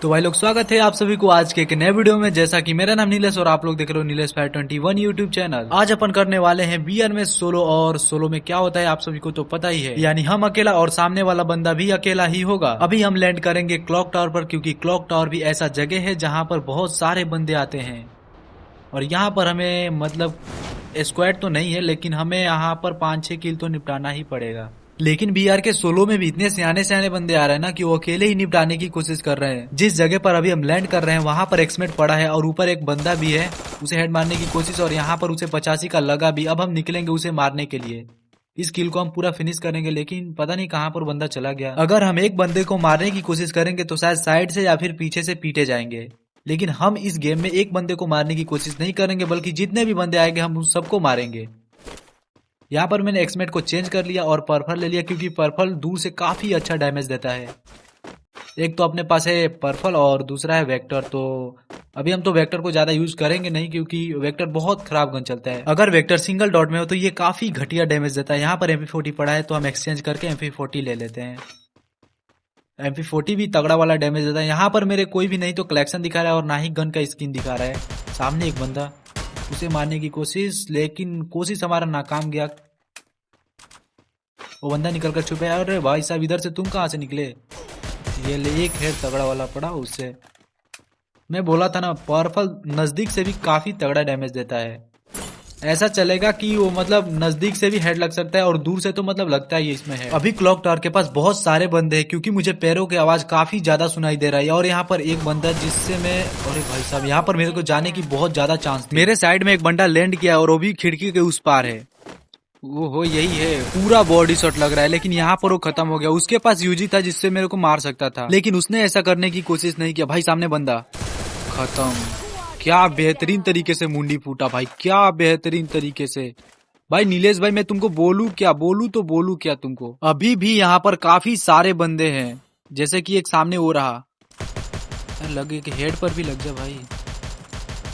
तो भाई लोग स्वागत है आप सभी को आज के एक नए वीडियो में। जैसा कि मेरा नाम नीलेश और आप लोग देख रहे हो नीलेश 521 यूट्यूब चैनल। आज अपन करने वाले हैं बीआर में सोलो। और सोलो में क्या होता है आप सभी को तो पता ही है, यानी हम अकेला और सामने वाला बंदा भी अकेला ही होगा। अभी हम लैंड करेंगे क्लॉक टावर पर, क्योंकि क्लॉक टावर भी ऐसा जगह है जहाँ पर बहुत सारे बंदे आते हैं। और यहाँ पर हमें मतलब स्क्वाड तो नहीं है, लेकिन हमें यहाँ पर 5-6 किल तो निपटाना ही पड़ेगा। लेकिन बीआर के सोलो में भी इतने सियाने बंदे आ रहे हैं ना कि वो अकेले ही निपटाने की कोशिश कर रहे हैं। जिस जगह पर अभी हम लैंड कर रहे हैं वहां पर एक्समेट पड़ा है और ऊपर एक बंदा भी है, उसे हेड मारने की कोशिश, और यहाँ पर उसे 85 का लगा भी। अब हम निकलेंगे उसे मारने के लिए। इस किल को हम पूरा फिनिश करेंगे, लेकिन पता नहीं कहाँ पर बंदा चला गया। अगर हम एक बंदे को मारने की कोशिश करेंगे तो शायद साइड से या फिर पीछे से पीटे जाएंगे। लेकिन हम इस गेम में एक बंदे को मारने की कोशिश नहीं करेंगे, बल्कि जितने भी बंदे आएंगे हम उन सबको मारेंगे। यहाँ पर मैंने एक्समेट को चेंज कर लिया और पर्पल ले लिया, क्योंकि पर्पल दूर से काफी अच्छा डैमेज देता है। एक तो अपने पास है पर्पल और दूसरा है वेक्टर। तो अभी हम तो वेक्टर को ज्यादा यूज करेंगे नहीं, क्योंकि वेक्टर बहुत खराब गन चलता है। अगर वेक्टर सिंगल डॉट में हो तो ये काफी घटिया डैमेज देता है। यहाँ पर MP40 पड़ा है तो हम एक्सचेंज करके MP40 ले लेते हैं। MP40 भी तगड़ा वाला डैमेज देता है। यहाँ पर मेरे कोई भी नहीं तो कलेक्शन दिखा रहा है और ना ही गन का स्किन दिखा रहा है। सामने एक बंदा, उसे मारने की कोशिश, लेकिन कोशिश हमारा नाकाम गया। वो बंदा निकल कर छुपे। अरे भाई साहब, इधर से तुम कहाँ से निकले? ये ले, एक हेड तगड़ा वाला पड़ा उससे। मैं बोला था ना, पर्पल नजदीक से भी काफी तगड़ा डैमेज देता है। ऐसा चलेगा कि वो मतलब नजदीक से भी हेड लग सकता है और दूर से तो मतलब लगता ही इसमें है। अभी क्लॉक टावर के पास बहुत सारे बंदे हैं, क्योंकि मुझे पैरों की आवाज काफी ज्यादा सुनाई दे रही है। और यहाँ पर एक बंदा जिससे मैं, अरे भाई साहब, यहाँ पर मेरे को जाने की बहुत ज्यादा चांस थी। मेरे साइड में एक बंदा लैंड किया और वो भी खिड़की के उस पार है। वो यही है, पूरा बॉडी शॉट लग रहा है। लेकिन यहाँ पर वो खत्म हो गया। उसके पास यूजी था जिससे मेरे को मार सकता था, लेकिन उसने ऐसा करने की कोशिश नहीं किया। भाई सामने बंदा, खत्म। क्या बेहतरीन तरीके से मुंडी फूटा भाई, क्या बेहतरीन तरीके से। भाई नीलेश भाई, मैं तुमको बोलूं क्या, बोलूं क्या तुमको। अभी भी यहाँ पर काफी सारे बंदे हैं, जैसे कि एक सामने हो रहा। लगे कि हेड पर भी लग जा भाई।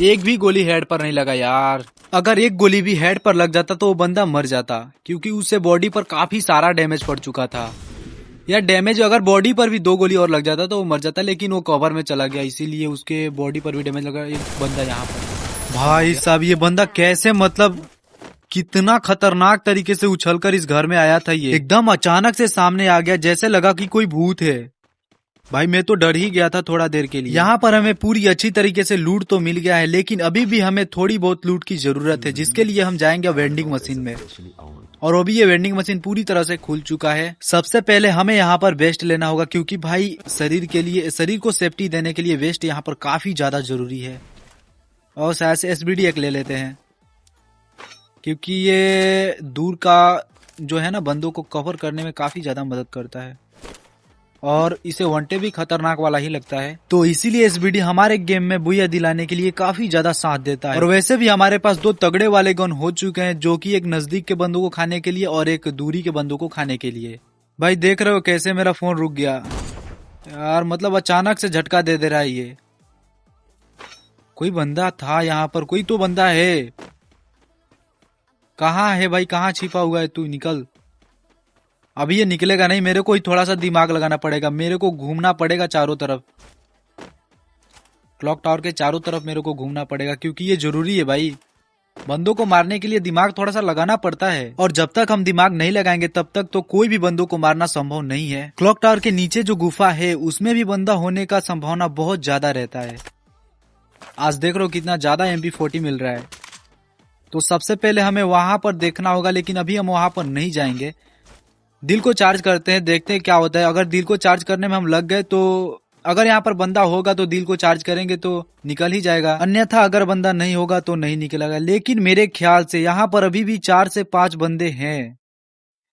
एक भी गोली हेड पर नहीं लगा यार। अगर एक गोली भी हेड पर लग जाता तो वो बंदा मर जाता, क्योंकि उससे बॉडी पर काफी सारा डैमेज पड़ चुका था। या डैमेज अगर बॉडी पर भी 2 गोली और लग जाता तो वो मर जाता, लेकिन वो कवर में चला गया, इसीलिए उसके बॉडी पर भी डैमेज लगा। एक बंदा यहाँ पर, भाई साहब, ये बंदा कैसे, मतलब कितना खतरनाक तरीके से उछलकर इस घर में आया था। ये एकदम अचानक से सामने आ गया, जैसे लगा कि कोई भूत है। भाई मैं तो डर ही गया था थोड़ा देर के लिए। यहाँ पर हमें पूरी अच्छी तरीके से लूट तो मिल गया है, लेकिन अभी भी हमें थोड़ी बहुत लूट की जरूरत है, जिसके लिए हम जाएंगे वेंडिंग मशीन में। और अभी ये वेंडिंग मशीन पूरी तरह से खुल चुका है। सबसे पहले हमें यहाँ पर वेस्ट लेना होगा, क्योंकि भाई शरीर के लिए, शरीर को सेफ्टी देने के लिए वेस्ट यहाँ पर काफी ज्यादा जरूरी है। और शायद से SBD एक ले लेते हैं, क्योंकि ये दूर का जो है ना बंदों को कवर करने में काफी ज्यादा मदद करता है। और इसे वनटे भी खतरनाक वाला ही लगता है, तो इसीलिए SBD हमारे गेम में बुया दिलाने के लिए काफी ज्यादा साथ देता है। और वैसे भी हमारे पास 2 तगड़े वाले गन हो चुके हैं, जो कि एक नजदीक के बंदों को खाने के लिए और एक दूरी के बंदों को खाने के लिए। भाई देख रहे हो कैसे मेरा फोन रुक गया यार, मतलब अचानक से झटका दे रहा है ये। कोई बंदा था यहाँ पर, कोई तो बंदा है। कहाँ है भाई, कहाँ छिपा हुआ है तू? निकल। अभी ये निकलेगा नहीं, मेरे को ही थोड़ा सा दिमाग लगाना पड़ेगा। मेरे को घूमना पड़ेगा चारों तरफ, क्लॉक टावर के चारों तरफ मेरे को घूमना पड़ेगा, क्योंकि ये जरूरी है भाई। बंदों को मारने के लिए दिमाग थोड़ा सा लगाना पड़ता है, और जब तक हम दिमाग नहीं लगाएंगे तब तक तो कोई भी बंदों को मारना संभव नहीं है। क्लॉक टावर के नीचे जो गुफा है उसमें भी बंदा होने का संभावना बहुत ज्यादा रहता है। आज देख रहे हो कितना ज्यादा MP40 मिल रहा है। तो सबसे पहले हमें वहां पर देखना होगा, लेकिन अभी हम वहां पर नहीं जाएंगे। दिल को चार्ज करते हैं, देखते हैं क्या होता है। अगर दिल को चार्ज करने में हम लग गए तो, अगर यहाँ पर बंदा होगा तो दिल को चार्ज करेंगे तो निकल ही जाएगा, अन्यथा अगर बंदा नहीं होगा तो नहीं निकलेगा। लेकिन मेरे ख्याल से यहाँ पर अभी भी 4 से 5 बंदे हैं,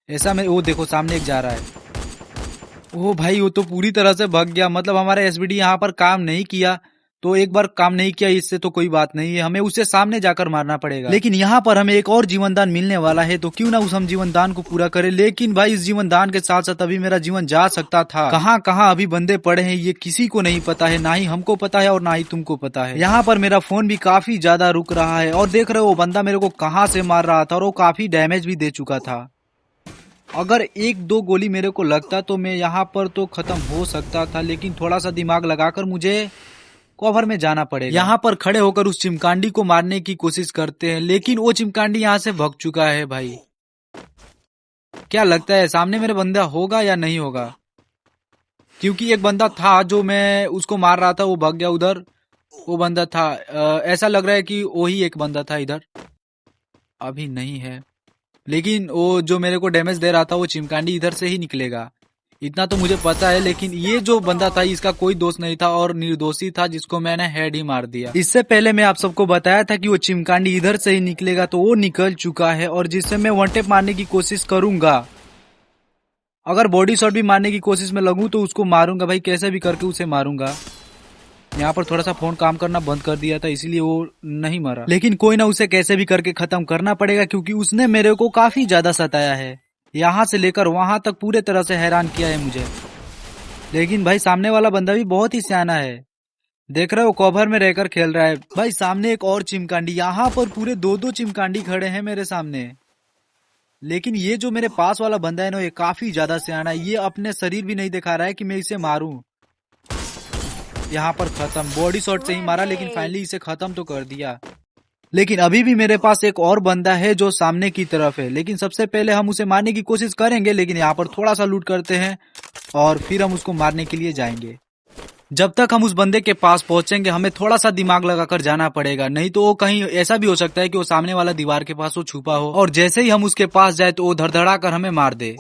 ऐसा मैं, वो देखो सामने एक जा रहा है। ओ भाई, वो तो पूरी तरह से भाग गया। मतलब हमारा SBD यहाँ पर काम नहीं किया, तो एक बार काम नहीं किया इससे तो कोई बात नहीं है, हमें उसे सामने जाकर मारना पड़ेगा। लेकिन यहाँ पर हमें एक और जीवन दान मिलने वाला है, तो क्यों ना उस हम जीवन दान को पूरा करें। लेकिन भाई इस जीवन दान के साथ साथ अभी मेरा जीवन जा सकता था। कहाँ कहाँ अभी बंदे पड़े हैं ये किसी को नहीं पता है, ना ही हमको पता है और ना ही तुमको पता है। यहाँ पर मेरा फोन भी काफी ज्यादा रुक रहा है, और देख रहे हो वो बंदा मेरे को कहाँ से मार रहा था, और वो काफी डैमेज भी दे चुका था। अगर एक दो गोली मेरे को लगता तो मैं यहाँ पर तो खत्म हो सकता था, लेकिन थोड़ा सा दिमाग लगाकर मुझे कवर में जाना पड़ेगा। यहाँ पर खड़े होकर उस चिमकांडी को मारने की कोशिश करते हैं, लेकिन वो चिमकांडी यहाँ से भाग चुका है भाई। क्या लगता है सामने मेरे बंदा होगा या नहीं होगा? क्योंकि एक बंदा था जो मैं उसको मार रहा था, वो भाग गया उधर। वो बंदा था, ऐसा लग रहा है कि वही एक बंदा था इधर। अभी नहीं है, लेकिन वो जो मेरे को डैमेज दे रहा था वो चिमकांडी इधर से ही निकलेगा, इतना तो मुझे पता है। लेकिन ये जो बंदा था इसका कोई दोष नहीं था और निर्दोषी था, जिसको मैंने हेड ही मार दिया। इससे पहले मैं आप सबको बताया था कि वो चिमकांडी इधर से ही निकलेगा, तो वो निकल चुका है और जिससे मैं वन टेप मारने की कोशिश करूंगा। अगर बॉडी शॉट भी मारने की कोशिश में लगूं तो उसको मारूंगा भाई, कैसे भी करके उसे मारूंगा। यहाँ पर थोड़ा सा फोन काम करना बंद कर दिया था, इसीलिए वो नहीं मरा, लेकिन कोई ना उसे कैसे भी करके खत्म करना पड़ेगा, क्योंकि उसने मेरे को काफी ज्यादा सताया है। यहाँ से लेकर वहां तक पूरे तरह से हैरान किया है मुझे। लेकिन भाई सामने वाला बंदा भी बहुत ही सियाना है, देख रहे हो कवर में रहकर खेल रहा है। भाई सामने एक और चिमकांडी, यहाँ पर पूरे दो दो चिमकांडी खड़े हैं मेरे सामने। लेकिन ये जो मेरे पास वाला बंदा है ना, ये काफी ज्यादा सियाना है। ये अपने शरीर भी नहीं दिखा रहा है कि मैं इसे मारूं। यहाँ पर खत्म, बॉडी शॉट से ही मारा, लेकिन फाइनली इसे खत्म तो कर दिया। लेकिन अभी भी मेरे पास एक और बंदा है जो सामने की तरफ है, लेकिन सबसे पहले हम उसे मारने की कोशिश करेंगे। लेकिन यहाँ पर थोड़ा सा लूट करते हैं और फिर हम उसको मारने के लिए जाएंगे। जब तक हम उस बंदे के पास पहुंचेंगे हमें थोड़ा सा दिमाग लगाकर जाना पड़ेगा, नहीं तो वो कहीं ऐसा भी हो सकता है कि वो सामने वाला दीवार के पास वो छुपा हो और जैसे ही हम उसके पास जाए तो वो धड़धड़ा कर हमें मार दे।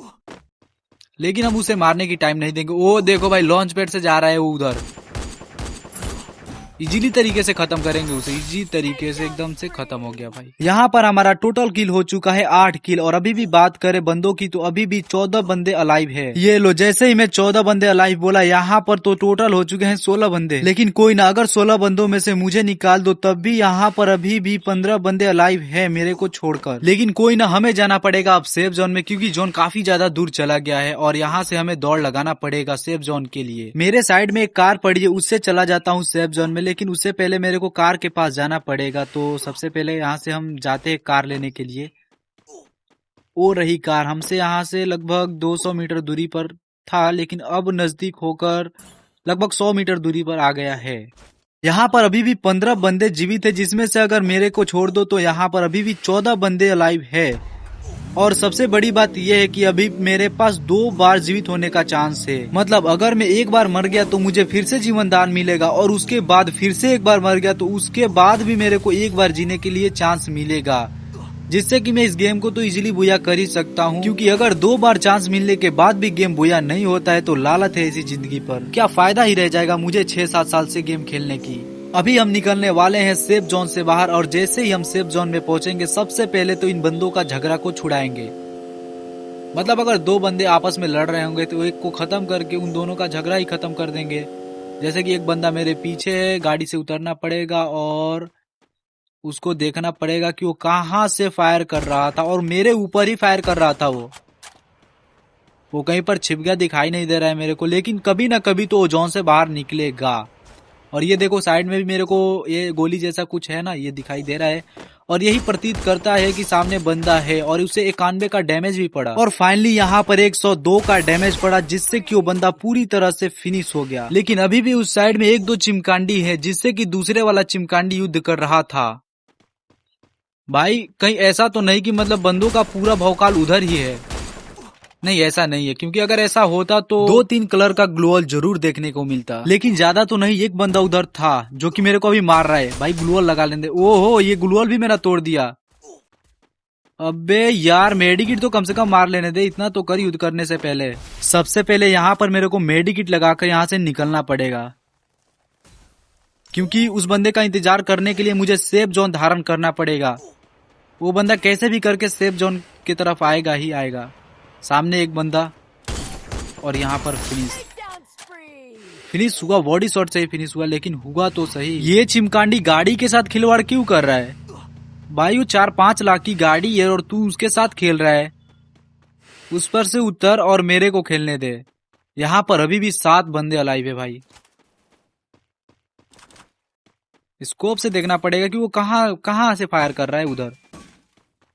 लेकिन हम उसे मारने की टाइम नहीं देंगे। वो देखो भाई लॉन्च पैड से जा रहा है वो उधर। इजीली तरीके से खत्म करेंगे उसे, इजी तरीके से एकदम से खत्म हो गया भाई। यहाँ पर हमारा टोटल किल हो चुका है 8 किल, और अभी भी बात करें बंदों की तो अभी भी 14 बंदे अलाइव है। ये लो, जैसे ही मैं 14 बंदे अलाइव बोला यहाँ पर तो टोटल हो चुके हैं 16 बंदे। लेकिन कोई ना, अगर 16 बंदों में से मुझे निकाल दो तब भी यहाँ पर अभी भी 15 बंदे अलाइव है मेरे को छोड़कर। लेकिन कोई ना, हमें जाना पड़ेगा अब सेफ जोन में, क्योंकि जोन काफी ज्यादा दूर चला गया है और यहाँ से हमें दौड़ लगाना पड़ेगा सेफ जोन के लिए। मेरे साइड में एक कार पड़ी है, उससे चला जाता हूँ सेफ जोन में, लेकिन उससे पहले मेरे को कार के पास जाना पड़ेगा। तो सबसे पहले यहाँ से हम जाते हैं कार लेने के लिए। वो रही कार, हमसे यहाँ से लगभग 200 मीटर दूरी पर था, लेकिन अब नजदीक होकर लगभग 100 मीटर दूरी पर आ गया है। यहाँ पर अभी भी 15 बंदे जीवित है, जिसमें से अगर मेरे को छोड़ दो तो यहाँ पर अभी भी 14 बंदे अलाइव है। और सबसे बड़ी बात यह है कि अभी मेरे पास 2 बार जीवित होने का चांस है। मतलब अगर मैं एक बार मर गया तो मुझे फिर से जीवन दान मिलेगा, और उसके बाद फिर से एक बार मर गया तो उसके बाद भी मेरे को एक बार जीने के लिए चांस मिलेगा, जिससे कि मैं इस गेम को तो इजीली बुया कर ही सकता हूँ। क्योंकि अगर 2 बार चांस मिलने के बाद भी गेम बुया नहीं होता है तो लालत है इसी जिंदगी पर, क्या फायदा ही रह जाएगा मुझे 6-7 साल से गेम खेलने की। अभी हम निकलने वाले हैं सेफ जोन से बाहर, और जैसे ही हम सेफ जोन में पहुंचेंगे सबसे पहले तो इन बंदों का झगड़ा को छुड़ाएंगे। मतलब अगर 2 बंदे आपस में लड़ रहे होंगे तो एक को खत्म करके उन दोनों का झगड़ा ही खत्म कर देंगे। जैसे कि एक बंदा मेरे पीछे है, गाड़ी से उतरना पड़ेगा और उसको देखना पड़ेगा कि वो कहाँ से फायर कर रहा था, और मेरे ऊपर ही फायर कर रहा था। वो कहीं पर छिप गया, दिखाई नहीं दे रहा है मेरे को, लेकिन कभी ना कभी तो वो जोन से बाहर निकलेगा। और ये देखो साइड में भी मेरे को ये गोली जैसा कुछ है ना, ये दिखाई दे रहा है, और यही प्रतीत करता है कि सामने बंदा है, और उसे 91 का डैमेज भी पड़ा। और फाइनली यहाँ पर 102 का डैमेज पड़ा, जिससे कि वो बंदा पूरी तरह से फिनिश हो गया। लेकिन अभी भी उस साइड में 1-2 चिमकांडी है, जिससे कि दूसरे वाला चिमकांडी युद्ध कर रहा था। भाई कहीं ऐसा तो नहीं कि मतलब बंदों का पूरा भौकाल उधर ही है? नहीं, ऐसा नहीं है, क्योंकि अगर ऐसा होता तो 2-3 कलर का ग्लोअल जरूर देखने को मिलता, लेकिन ज्यादा तो नहीं। एक बंदा उधर था जो कि मेरे को अभी मार रहा है। भाई ग्लोअल लगा लेंगे। ओहो, ये ग्लोअल भी मेरा तोड़ दिया। अबे यार, मेडिकिट तो कम से कम मार लेने दे, इतना तो कर युद्ध करने से पहले। सबसे पहले यहाँ पर मेरे को मेडिकिट लगाकर यहाँ से निकलना पड़ेगा, क्योंकि उस बंदे का इंतजार करने के लिए मुझे सेफ जोन धारण करना पड़ेगा। वो बंदा कैसे भी करके सेफ जोन की तरफ आएगा ही आएगा। सामने एक बंदा, और यहाँ पर फिनिश हुआ, बॉडी शॉट से ही फिनिश हुआ, लेकिन हुआ तो सही। ये चिमकांडी गाड़ी के साथ खिलवाड़ क्यों कर रहा है भाई? वो 4-5 लाख की गाड़ी है और तू उसके साथ खेल रहा है। उस पर से उतर और मेरे को खेलने दे। यहाँ पर अभी भी 7 बंदे अलाइव है भाई। स्कोप से देखना पड़ेगा कि वो कहाँ से फायर कर रहा है उधर।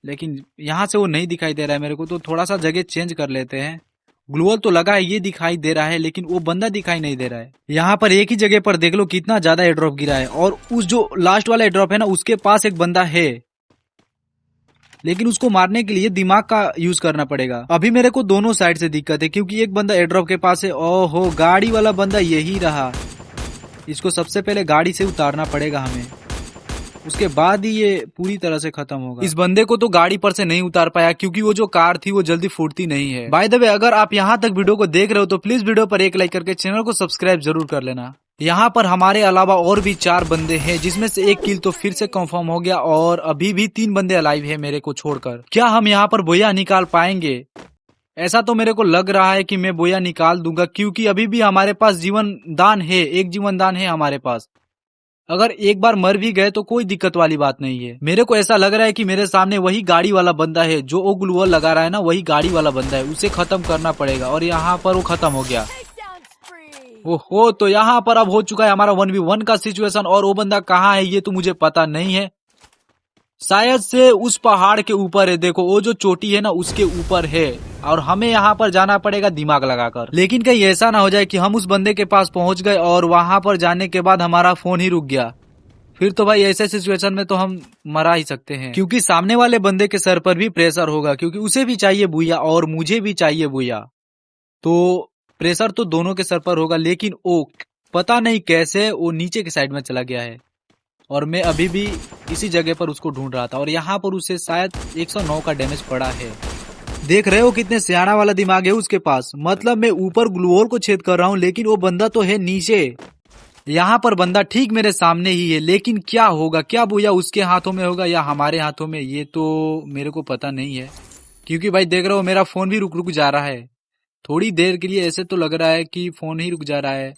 लेकिन यहाँ से वो नहीं दिखाई दे रहा है मेरे को, तो थोड़ा सा जगह चेंज कर लेते हैं। ग्लूवल तो लगा है, ये दिखाई दे रहा है, लेकिन वो बंदा दिखाई नहीं दे रहा है। यहाँ पर एक ही जगह पर देख लो कितना ज्यादा एयर ड्रॉप गिरा है, और उस जो लास्ट वाला एयर ड्रॉप है ना, उसके पास एक बंदा है, लेकिन उसको मारने के लिए दिमाग का यूज करना पड़ेगा। अभी मेरे को दोनों साइड से दिक्कत है, क्योंकि एक बंदा एयर ड्रॉप के पास है। ओहो, गाड़ी वाला बंदा यही रहा। इसको सबसे पहले गाड़ी से उतारना पड़ेगा हमें, उसके बाद ही ये पूरी तरह से खत्म होगा। इस बंदे को तो गाड़ी पर से नहीं उतार पाया, क्योंकि वो जो कार थी वो जल्दी फूटती नहीं है। बाय द वे, अगर आप यहाँ तक वीडियो को देख रहे हो तो प्लीज वीडियो पर एक लाइक करके चैनल को सब्सक्राइब जरूर कर लेना। यहाँ पर हमारे अलावा और भी 4 बंदे हैं, जिसमें से एक किल तो फिर से कंफर्म हो गया, और अभी भी 3 बंदे अलाइव है मेरे को छोड़कर। क्या हम यहाँ पर बोया निकाल पाएंगे? ऐसा तो मेरे को लग रहा है कि मैं बोया निकाल दूंगा, क्योंकि अभी भी हमारे पास जीवन दान है, एक जीवन दान है हमारे पास। अगर एक बार मर भी गए तो कोई दिक्कत वाली बात नहीं है। मेरे को ऐसा लग रहा है कि मेरे सामने वही गाड़ी वाला बंदा है, जो वो ग्लूवल लगा रहा है ना, वही गाड़ी वाला बंदा है, उसे खत्म करना पड़ेगा। और यहाँ पर वो खत्म हो गया। ओहो, तो यहाँ पर अब हो चुका है हमारा 1v1 का सिचुएशन, और वो बंदा कहाँ है ये तो मुझे पता नहीं है। शायद से उस पहाड़ के ऊपर है, देखो वो जो चोटी है ना उसके ऊपर है, और हमें यहाँ पर जाना पड़ेगा दिमाग लगाकर। लेकिन कहीं ऐसा ना हो जाए कि हम उस बंदे के पास पहुंच गए और वहां पर जाने के बाद हमारा फोन ही रुक गया, फिर तो भाई ऐसे सिचुएशन में तो हम मरा ही सकते हैं। क्योंकि सामने वाले बंदे के सर पर भी प्रेशर होगा, क्योंकि उसे भी चाहिए बुया और मुझे भी चाहिए बुया, तो प्रेशर तो दोनों के सर पर होगा। लेकिन वो पता नहीं कैसे वो नीचे के साइड में चला गया है, और मैं अभी भी इसी जगह पर उसको ढूंढ रहा था, और यहाँ पर उसे शायद 109 का डैमेज पड़ा है। देख रहे हो कितने सियाना वाला दिमाग है उसके पास। मतलब मैं ऊपर ग्लूवल को छेद कर रहा हूँ, लेकिन वो बंदा तो है नीचे। यहाँ पर बंदा ठीक मेरे सामने ही है, लेकिन क्या होगा, क्या बुया उसके हाथों में होगा या हमारे हाथों में, ये तो मेरे को पता नहीं है। क्योंकि भाई देख रहे हो मेरा फोन भी रुक रुक जा रहा है थोड़ी देर के लिए। ऐसे तो लग रहा है कि फोन ही रुक जा रहा है,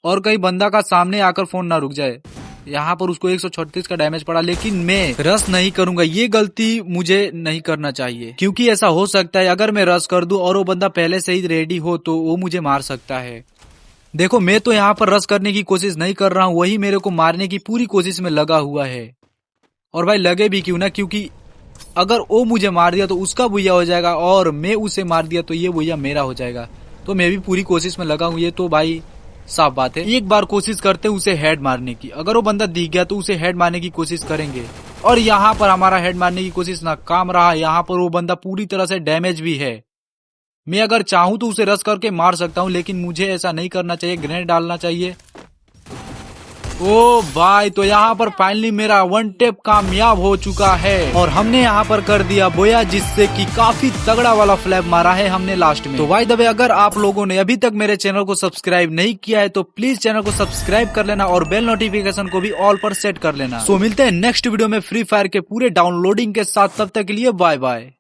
और कहीं बंदा का सामने आकर फोन ना रुक जाए। यहाँ पर उसको 136 का डैमेज पड़ा, लेकिन मैं रश नहीं करूंगा, ये गलती मुझे नहीं करना चाहिए। क्योंकि ऐसा हो सकता है अगर मैं रश कर दूं और वो बंदा पहले से ही रेडी हो तो वो मुझे मार सकता है। देखो मैं तो यहाँ पर रश करने की कोशिश नहीं कर रहा हूँ, वही मेरे को मारने की पूरी कोशिश में लगा हुआ है। और भाई लगे भी क्यों ना, क्योंकि अगर वो मुझे मार दिया तो उसका बुया हो जाएगा, और मैं उसे मार दिया तो ये बुया मेरा हो जाएगा। तो मैं भी पूरी कोशिश में लगा हूँ, ये तो भाई साफ बात है। एक बार कोशिश करते उसे हेड मारने की, अगर वो बंदा दिख गया तो उसे हेड मारने की कोशिश करेंगे। और यहाँ पर हमारा हेड मारने की कोशिश नाकाम रहा। यहाँ पर वो बंदा पूरी तरह से डैमेज भी है। मैं अगर चाहूँ तो उसे रश करके मार सकता हूँ, लेकिन मुझे ऐसा नहीं करना चाहिए, ग्रेनेड डालना चाहिए। ओ भाई, तो यहाँ पर फाइनली मेरा 1 टैप कामयाब हो चुका है, और हमने यहाँ पर कर दिया बोया, जिससे कि काफी तगड़ा वाला फ्लैप मारा है हमने लास्ट में। तो भाई दबे, अगर आप लोगों ने अभी तक मेरे चैनल को सब्सक्राइब नहीं किया है तो प्लीज चैनल को सब्सक्राइब कर लेना, और बेल नोटिफिकेशन को भी ऑल पर सेट कर लेना। सो मिलते हैं नेक्स्ट वीडियो में फ्री फायर के पूरे डाउनलोडिंग के साथ, तब तक के लिए बाय बाय।